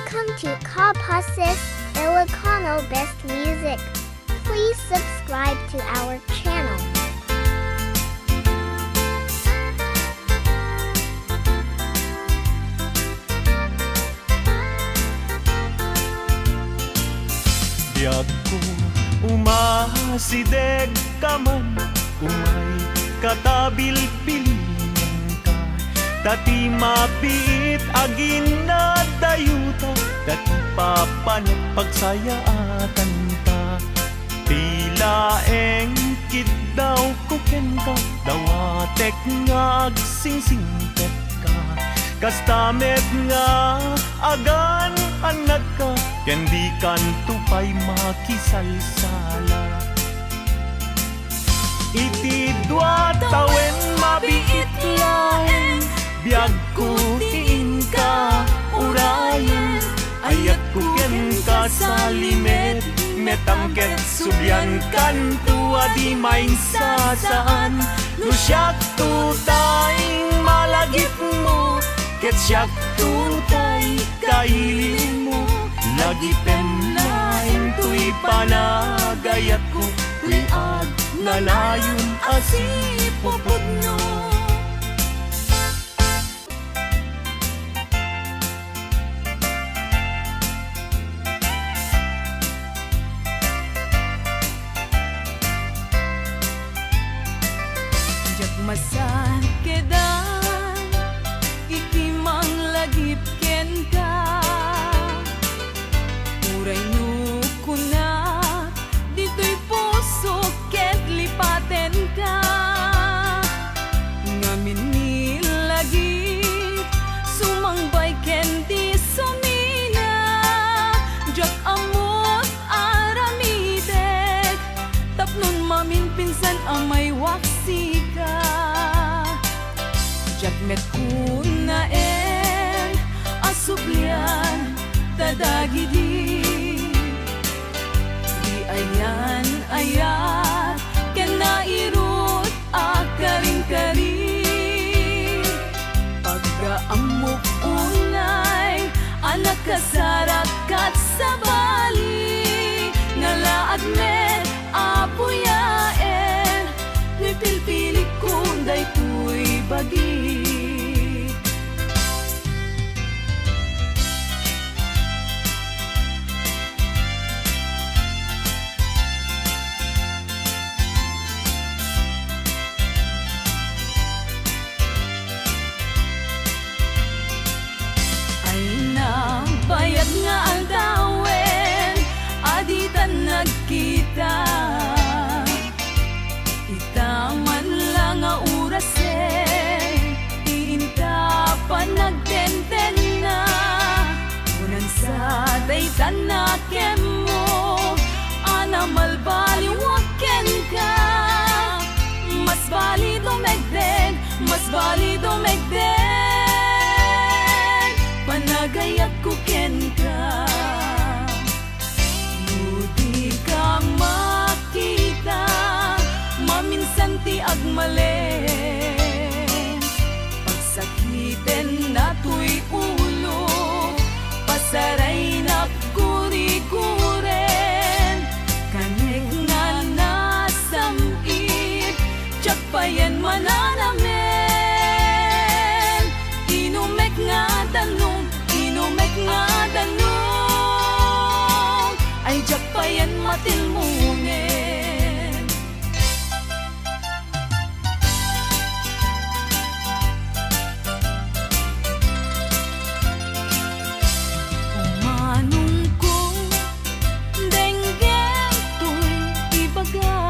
Welcome to Kapasis Ilocano Best Music. Please subscribe to our channel. Biyag ko umasideg ka man, umay katabil pilihan ka. Dati mapiit agin na dayuta, dati papanat pagsayaatan ta. Tila engkit daw kuken ka, dawatek nga agsingsingpet ka. Kastamet nga agan anak ka, ken di kan tupay makisalsala. Iti dua tawen mabiit laeng, biag ko tiin ka urayan. Ayat ko ken ka sa limet, metangket subyan kan tua di main sasaan. No siyak tutay malagip mo, ket siyak tutay kailin mo. Lagi penlain tuy panagayat ko, tuy ag nalayon asipupod no. Jak masan kedan ikimang lagip ken ka, uray no kuna dito'y puso ket lipaten ka. Ngamin ni lagip sumangbay ken di sumina, jak amot aramitek tapnon mamin pinsan amay waksi ka. Jak met kunaen asublian tadagidi, di ayan ayat ken nairut akaring-karing. Pagkaamok unay anak kasarakat sa bali, ngalaad met apuyaen, ni pilpili kunday tuy bagi. Bayad nga ang dawen, aditan nagkita. Itaman lang nga urasen, iinta pa nagtenten na. Unan sa daytan na kemo, anamal baliwaken ka. Mas bali dumegdeg, mas bali dumegdeg, panagayat ko ken ka. Di ka makita, maminsan ti agmalen. Pagsakiten na tuy ulo, pasaray na kuri-kuren. Kanek nga nasamit, tsak payan mananamen. Inumek nga tanong, inumek nga tanong, ay jak payan matilmungen. Umanong ko, denggem tuy ibaga.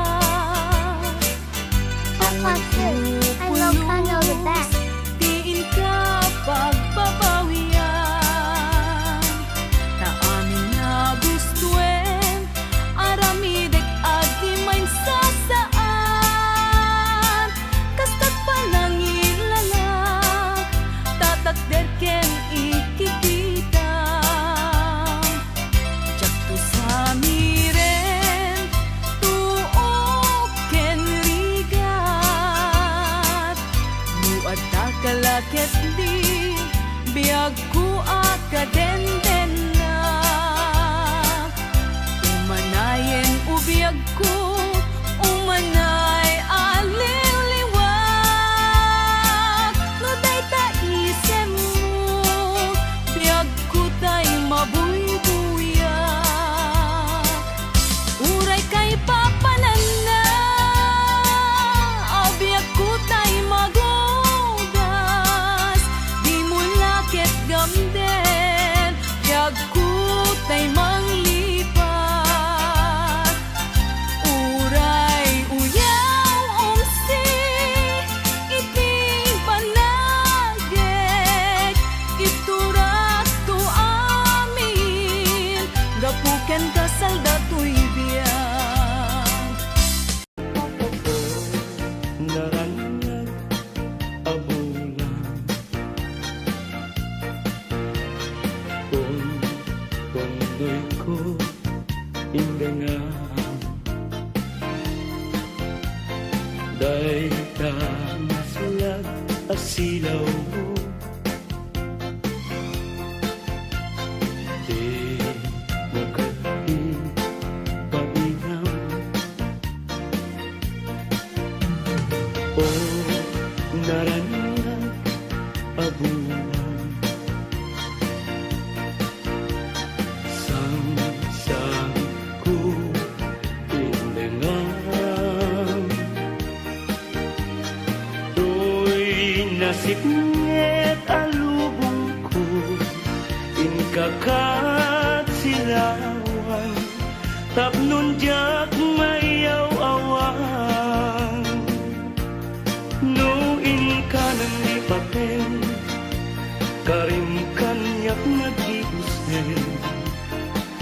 Kapasis Ilocano the best. Tiin ka pagbabawian, na amin na gustuen arami punnoy ko indangan Day ka masulag asilaw mo Di mo kating painam O naranang abunan Sang ko indangan Nasipnget alubong ko Inkaka't silawan Tapnon diyak mayaw-awan No inka nang ipapen Karim kanyak nag-iusen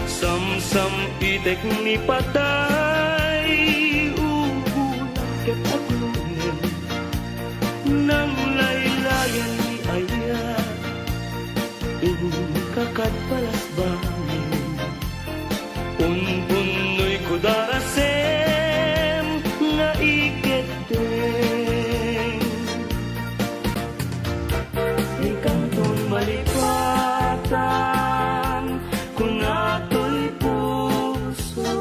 Sam-sam itek ni patay Ubulang ket aglunen Nang laylayan ni Aya Inkakad palasbangin Unpunoy ko darasem Nga iketeng Di kanton malipatan Kung ato'y puso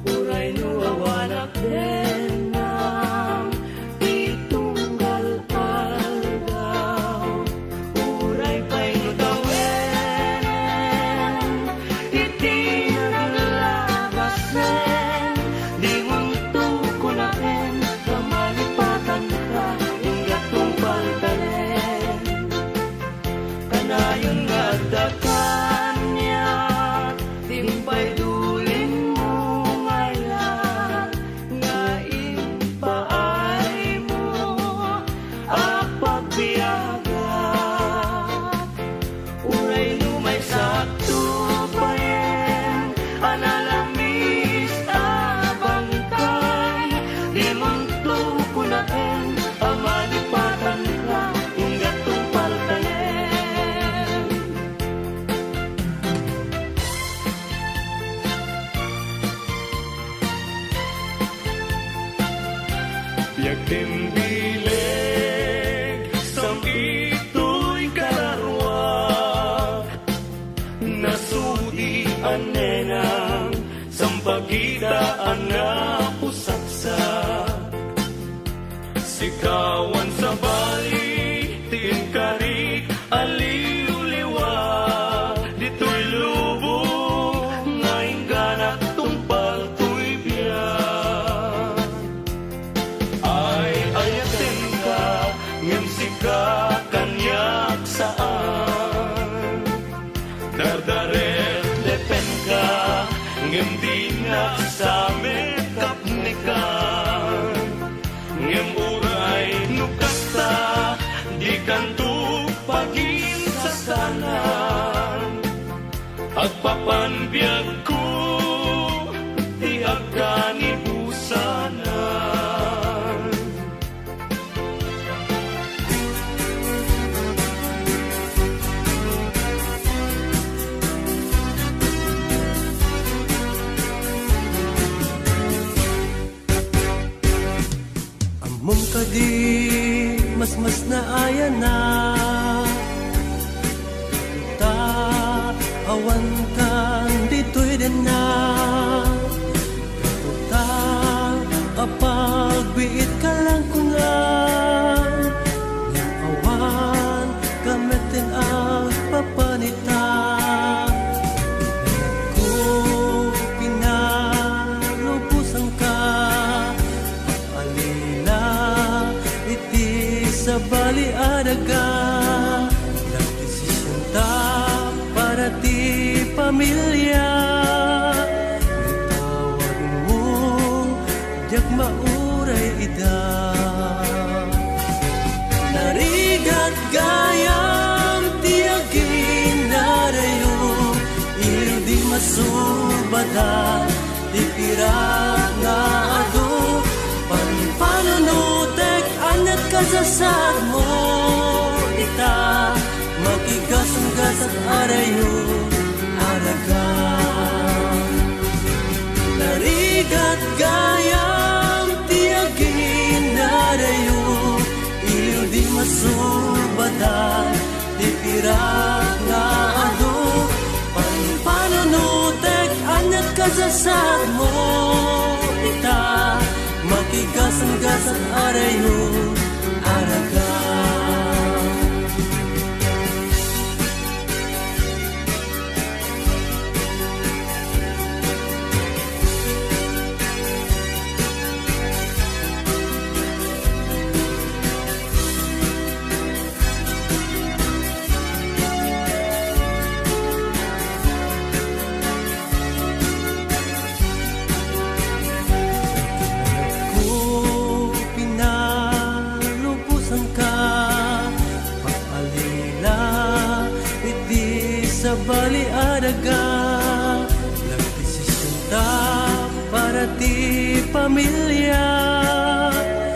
Uray nuwawanak din ng itunggal aldaw Uray pa'y nutawin Iti naglabasin Di munto ko na rin Kamalipatan ka Ingatong paltalen Kanayon nga dakan niya Timpay duling mo ngayon Nga ipaay mo Apagbiyagat Uray lumay sa tupayen Analamis abangkay Di munto ko na rin Amalipatan ka Ingatong paltalen Biag timbilig Sam ito'y kararwak Nasudian nenang Sampagitaan na pusaksak Sikawan sa bali Tiin karik aliw-liwa Dito'y lubong Ngayon ganak tumpal to'y biyak Ay ayatin ka Ngem sika kanyak saan Dardaret depen ka Ngem di na sa mekap nikan Ngem uray nukasta Di kanto pagin sa sanan Agpapanbiyag ko Di agkanibusanan Amom ka di mas na aya na Ta awan kan dito'y din na Ta kapag biit ka lang kungan Yang awan kamitin ang papanita Ko pinalubusan ka Alila iti sa bali adaga Nagdesisyon ta para ti pamilya Nagtawag mo diyak mauray ida Narigat gayam tiagin narayo Iliw di masubada Di pirak nga ado Panunutek anat kasasad mo Ita makigasong-gasat arayo Araga kasasad mo ita makigasan-gasan arayo araga. Sa bali araga nagdesisyon ta para ti pamilya.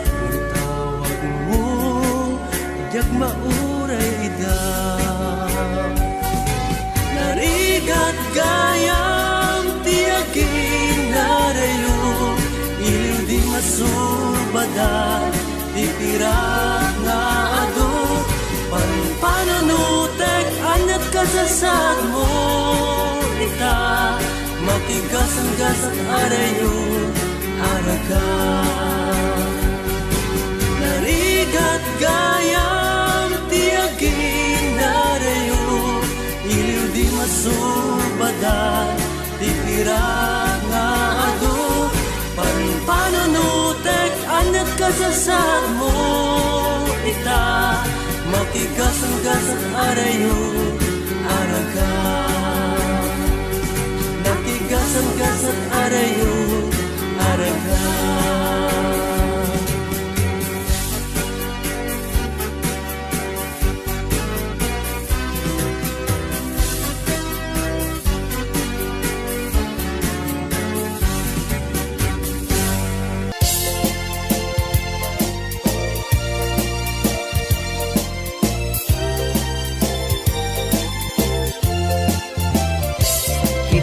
Ang tawag mo yak mauray ida narigat gayam ti agin narayo iliw di masubada ti pirat nga ado panpanunutek anyat kasasad mo ita makigasan-gasan arayo araga. Narigat gayam tiagin narayo iliw di masubada ti pirat nga ado panpanunutek anyat kasasad mo ita makigasan-gasan arayo araga. Nakigasan-gasan arayo araga.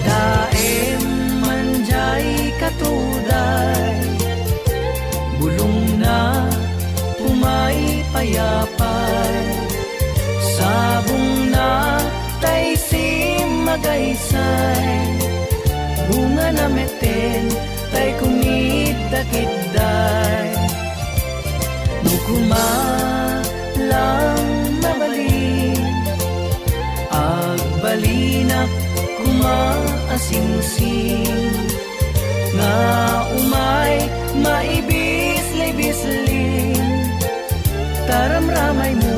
Daem manjay katuday bulong na pumay payapay sabong na tay sim magaysay bunga na meten tay kumidakidday nukuma lang mabalin agbalinak kumaasing-sing nga umay maibis-libisling taramramay mo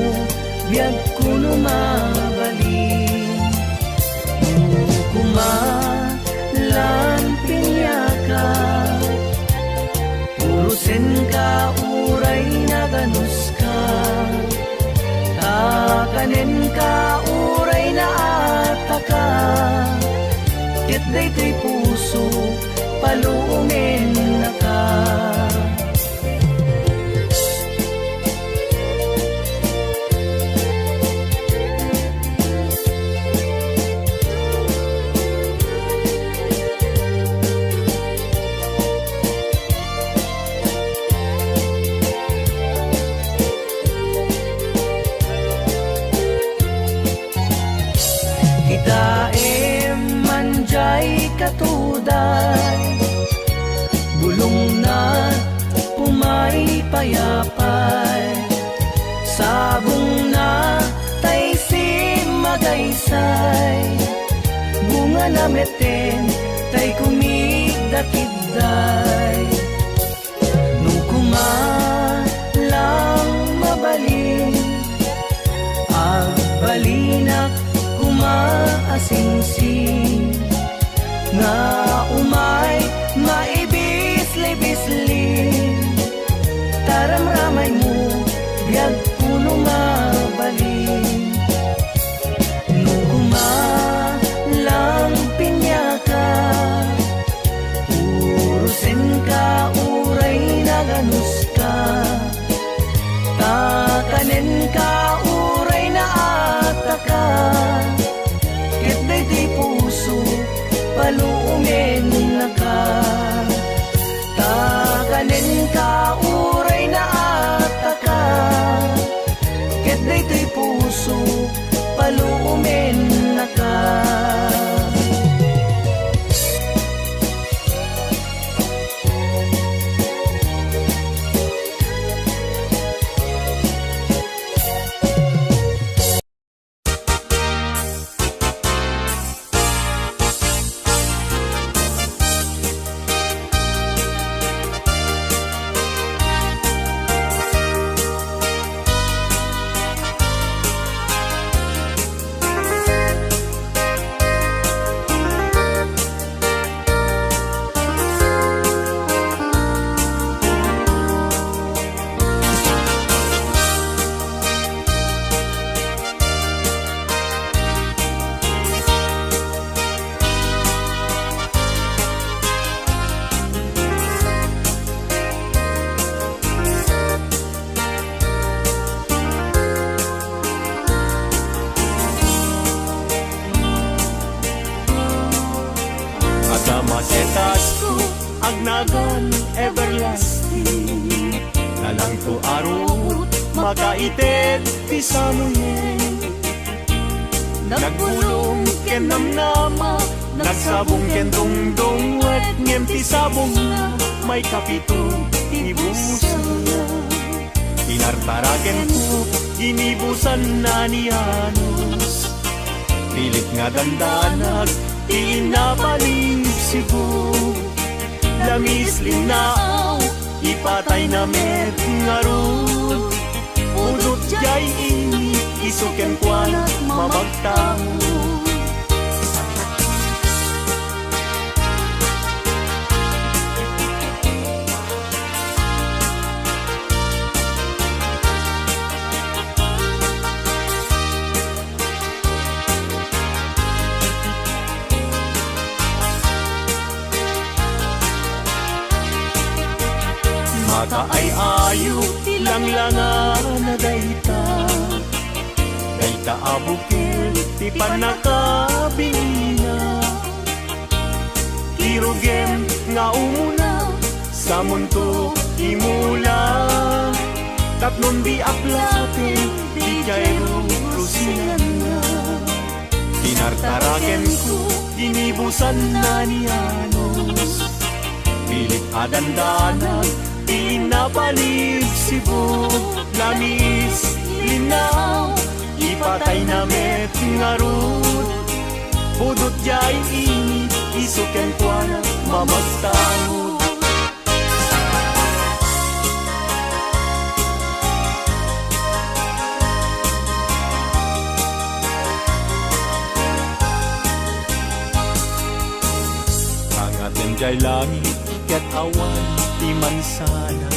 biyag kuno mabalin kumalan pinyaka purusen ka uray na ganus ka takanen ka uray na ataka ket daytoy puso palumen na ka. Daem manjay katuday bulong na pumay payapay sabong na tay sim magaysay bunga na meten tay kumigdakidday nung kumalang mabalin agbalinak kumaasing-sing nga umay maibis-libisling taramramay mo biyag puno mabalin nung kumalang pinyaka purusen ka uray na ganus ka takanen ka uray na ataka ket daytoy masetas ko agnagan everlasting. Nalang to arot makaitet ti samuyen. Nagbulong ken namnama, nagsabong ken dongdong, wet ngem ti sabong na may kapito ibusan. Tinartaraken ko, ginibusan na ni Anos. Pilit nga dandanag, inapalig sibo. Lamis linaaw, ipatay na met ngarut. Udot jay ini, isuken kwanat mabagtamo. Maka ay ayo, tilanglangan na dayta. Dayta abukil, ti panakabina. Irugem nga umuna, sa mundo imula. Tapnon di aplatin, di kayo rusinan na. Tinartaraken ko, ginibusan na ni Anos. Pilit adandanan, pinapalig sibo. Lamis, linaw, ipatay na met ngarut. Pudot jay ini, isuken kwa na mamagtahod. Angaten jay langit, ket awan, ti mansana.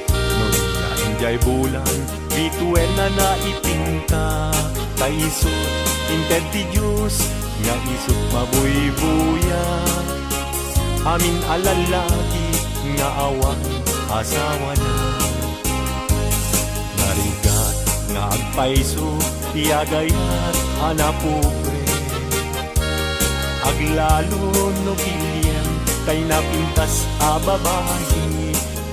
Nung nainjay bulan, bituel na naipinta. Kaisot, inted ti Diyos, nga isot mabuy-buya. Amin alalaki, nga awang asawa na. Narigat, nga agpaiso, tiagayat, anapupre. Aglalo no kiliem, kay napintas a babae.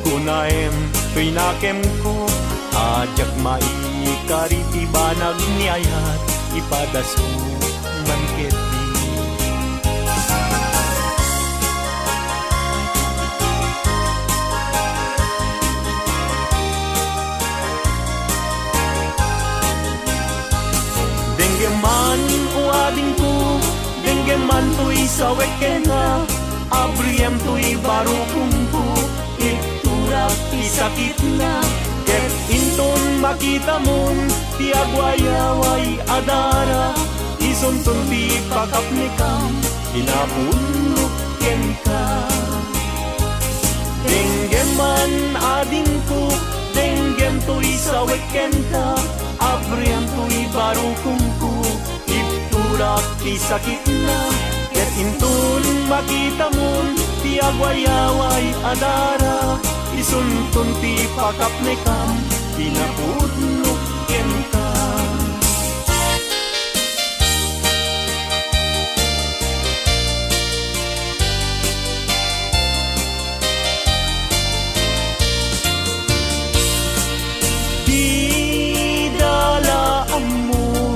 Kunaem, pinakem ko, ajak maikariti banag niyayat, ipadaso man keti. Denggeman o ading ko, denggeman to'y sawek kena. Abriyam to'y baro kumpo, iturak isakit na. Ket inton makita mon, ti agwayaway adara. Isuntun ti pakapnikam, inapunok ken ka. Denggeman ading ko, denggem to'y sawek ken ka. Abriyam to'y baro kumpo, iturak isakit na. Ket inton makita mon, ti agwayaway adara. Isuntun ti pakapnikam, pinapudnok ken ka. Di dalaan mo,